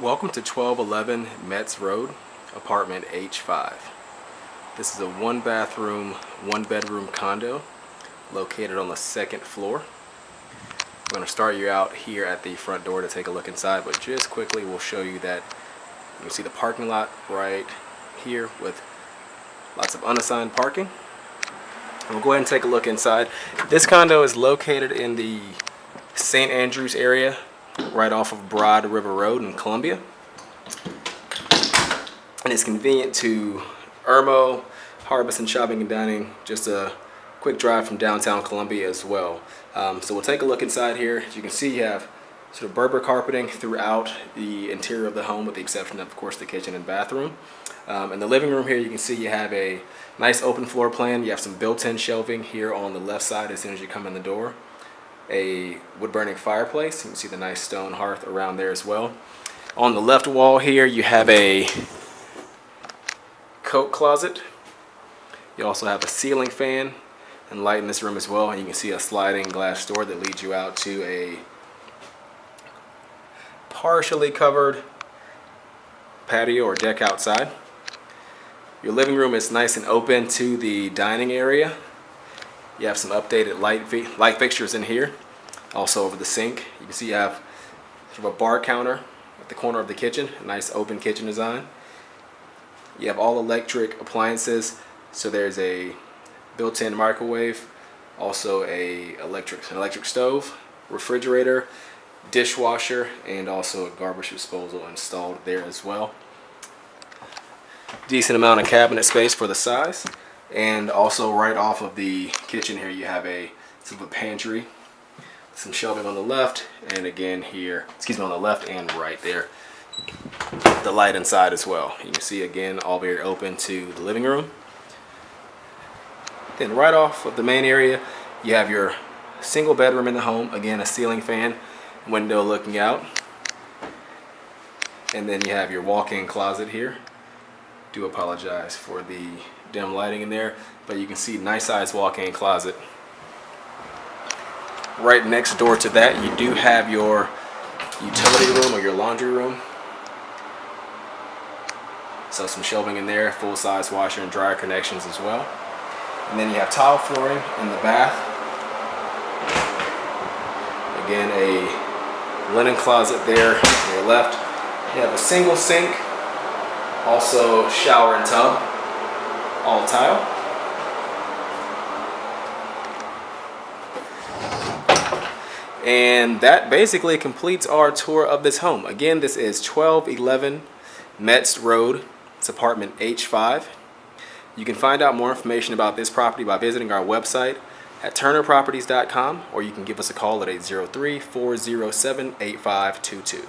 Welcome to 1211 Metze Road, apartment H5. This is a one bathroom, one bedroom condo located on the second floor. I'm going to start you out here at the front door to take a look inside, but just quickly we'll show you that you can see the parking lot right here with lots of unassigned parking. And we'll go ahead and take a look inside. This condo is located in the St. Andrews area, right off of Broad River Road in Columbia. And it's convenient to Irmo, Harbison Shopping and Dining, just a quick drive from downtown Columbia as well. So we'll take a look inside here. As you can see, you have sort of Berber carpeting throughout the interior of the home, with the exception of course, the kitchen and bathroom. In the living room here, you can see you have a nice open floor plan. You have some built-in shelving here on the left side as soon as you come in the door. A wood-burning fireplace. You can see the nice stone hearth around there as well. On the left wall here, you have a coat closet. You also have a ceiling fan and light in this room as well. And you can see a sliding glass door that leads you out to a partially covered patio or deck outside. Your living room is nice and open to the dining area. You have some updated light fixtures in here. Also over the sink, you can see you have sort of a bar counter at the corner of the kitchen, a nice open kitchen design. You have all electric appliances, so there's a built-in microwave, also an electric stove, refrigerator, dishwasher, and also a garbage disposal installed there as well. Decent amount of cabinet space for the size. And also right off of the kitchen here, you have a sort of a pantry, some shelving on the left, and again here, on the left and right there, the light inside as well. You can see again, all very open to the living room. Then right off of the main area, you have your single bedroom in the home. Again, a ceiling fan, window looking out. And then you have your walk-in closet here. Do apologize for the dim lighting in there, but you can see nice size walk-in closet. Right next door to that, you do have your utility room or your laundry room. So some shelving in there, full-size washer and dryer connections as well. And then you have tile flooring in the bath. Again, a linen closet there on your left. You have a single sink, also shower and tub, all tile. And that basically completes our tour of this home. Again, this is 1211 Metze Road. It's apartment H5. You can find out more information about this property by visiting our website at turnerproperties.com, or you can give us a call at 803-407-8522.